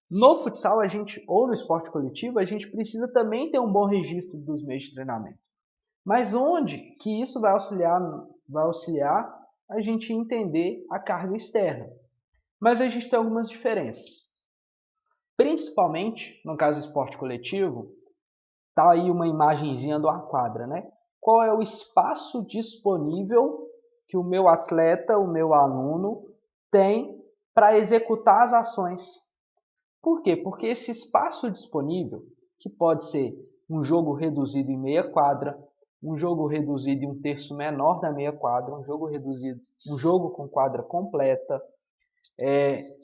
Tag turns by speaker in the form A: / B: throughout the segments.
A: No futsal, ou no esporte coletivo, a gente precisa também ter um bom registro dos meios de treinamento. Mas onde que isso vai auxiliar a gente entender a carga externa? Mas a gente tem algumas diferenças. Principalmente, no caso do esporte coletivo, tá aí uma imagenzinha de uma quadra, né? Qual é o espaço disponível que o meu atleta, o meu aluno, tem para executar as ações? Por quê? Porque esse espaço disponível, que pode ser um jogo reduzido em meia quadra, um jogo reduzido em um terço menor da meia quadra, um jogo reduzido, um jogo com quadra completa,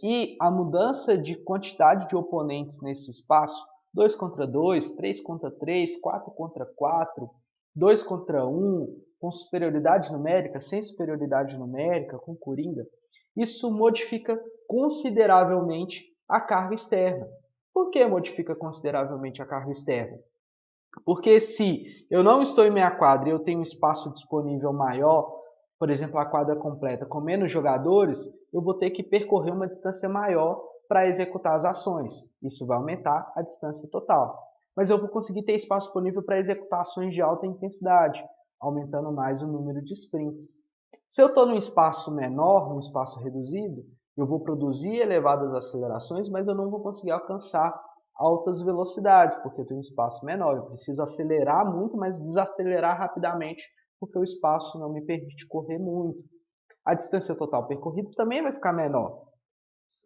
A: e a mudança de quantidade de oponentes nesse espaço, 2 contra 2, 3 contra 3, 4 contra 4, 2 contra 1, com superioridade numérica, sem superioridade numérica, com coringa, isso modifica consideravelmente a carga externa. Por que modifica consideravelmente a carga externa? Porque se eu não estou em meia quadra e eu tenho um espaço disponível maior, por exemplo, a quadra completa com menos jogadores, eu vou ter que percorrer uma distância maior para executar as ações. Isso vai aumentar a distância total. Mas eu vou conseguir ter espaço disponível para executar ações de alta intensidade, aumentando mais o número de sprints. Se eu estou num espaço menor, num espaço reduzido, eu vou produzir elevadas acelerações, mas eu não vou conseguir alcançar altas velocidades, porque eu tenho um espaço menor. Eu preciso acelerar muito, mas desacelerar rapidamente, porque o espaço não me permite correr muito. A distância total percorrida também vai ficar menor.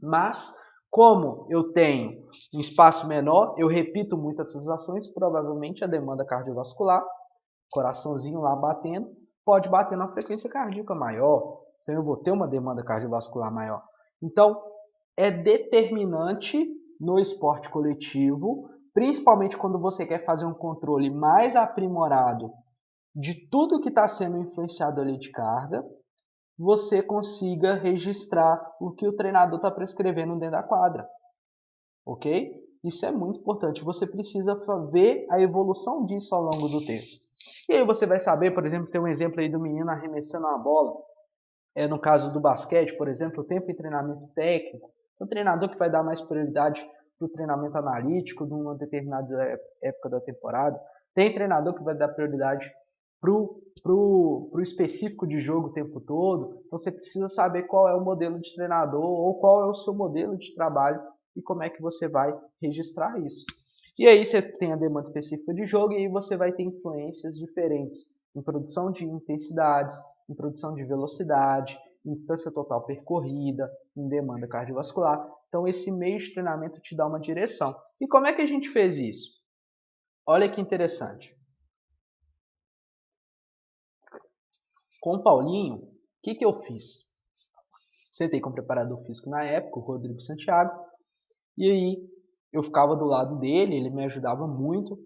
A: Mas, como eu tenho um espaço menor, eu repito muito essas ações, provavelmente a demanda cardiovascular, coraçãozinho lá batendo, pode bater na frequência cardíaca maior. Então eu vou ter uma demanda cardiovascular maior. Então, é determinante no esporte coletivo, principalmente quando você quer fazer um controle mais aprimorado de tudo que está sendo influenciado ali de carga, você consiga registrar o que o treinador está prescrevendo dentro da quadra, ok? Isso é muito importante. Você precisa ver a evolução disso ao longo do tempo. E aí você vai saber, por exemplo, tem um exemplo aí do menino arremessando a bola. No caso do basquete, por exemplo, o tempo em treinamento técnico. O treinador que vai dar mais prioridade para o treinamento analítico de uma determinada época da temporada. Tem treinador que vai dar prioridade para o específico de jogo o tempo todo. Então você precisa saber qual é o modelo de treinador ou qual é o seu modelo de trabalho e como é que você vai registrar isso. E aí você tem a demanda específica de jogo e aí você vai ter influências diferentes em produção de intensidades, em produção de velocidade, em distância total percorrida, em demanda cardiovascular. Então esse meio de treinamento te dá uma direção. E como é que a gente fez isso? Olha que interessante. Com o Paulinho, o que eu fiz? Sentei com o preparador físico na época, o Rodrigo Santiago, e aí eu ficava do lado dele, ele me ajudava muito,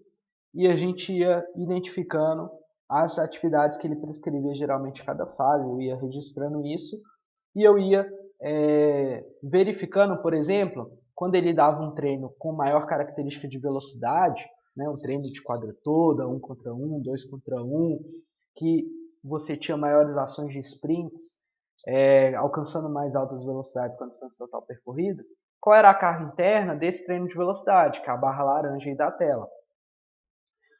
A: e a gente ia identificando as atividades que ele prescrevia geralmente em cada fase, eu ia registrando isso, e eu ia verificando, por exemplo, quando ele dava um treino com maior característica de velocidade, né, um treino de quadra toda, 1 contra 1, 2 contra 1, que você tinha maiores ações de sprints, alcançando mais altas velocidades com a distância total percorrida, qual era a carga interna desse treino de velocidade, que é a barra laranja aí da tela.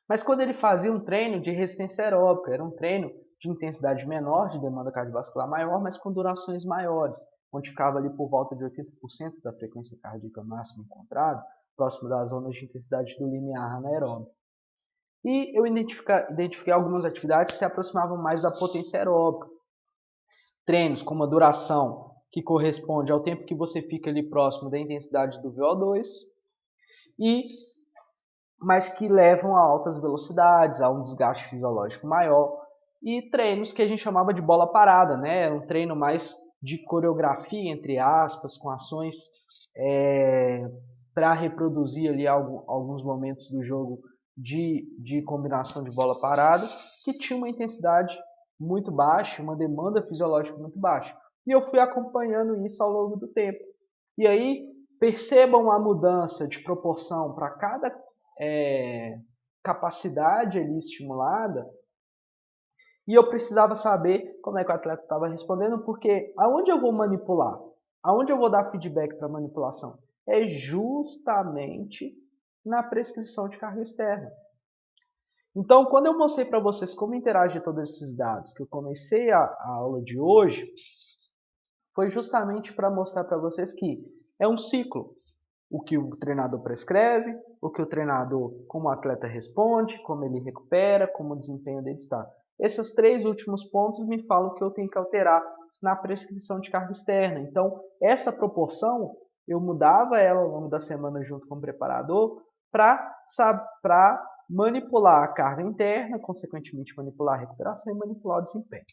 A: Mas quando ele fazia um treino de resistência aeróbica, era um treino de intensidade menor, de demanda cardiovascular maior, mas com durações maiores, onde ficava ali por volta de 80% da frequência cardíaca máxima encontrada, próximo das zonas de intensidade do limiar anaeróbico. E eu identifiquei algumas atividades que se aproximavam mais da potência aeróbica. Treinos com uma duração que corresponde ao tempo que você fica ali próximo da intensidade do VO2 e mas que levam a altas velocidades, a um desgaste fisiológico maior, e treinos que a gente chamava de bola parada, né? Um treino mais de coreografia, entre aspas, com ações para reproduzir ali alguns momentos do jogo de combinação de bola parada, que tinha uma intensidade muito baixa, uma demanda fisiológica muito baixa. E eu fui acompanhando isso ao longo do tempo. E aí percebam a mudança de proporção para cada capacidade ali estimulada, e eu precisava saber como é que o atleta estava respondendo, porque aonde eu vou manipular? Aonde eu vou dar feedback para manipulação? é justamente na prescrição de carga externa. Então, quando eu mostrei para vocês como interagir todos esses dados, que eu comecei a aula de hoje, foi justamente para mostrar para vocês que é um ciclo. O que o treinador prescreve, o que o treinador, como o atleta responde, como ele recupera, como o desempenho dele está. Esses 3 últimos pontos me falam que eu tenho que alterar na prescrição de carga externa. Então, essa proporção, eu mudava ela ao longo da semana junto com o preparador para manipular a carga interna, consequentemente manipular a recuperação e manipular o desempenho.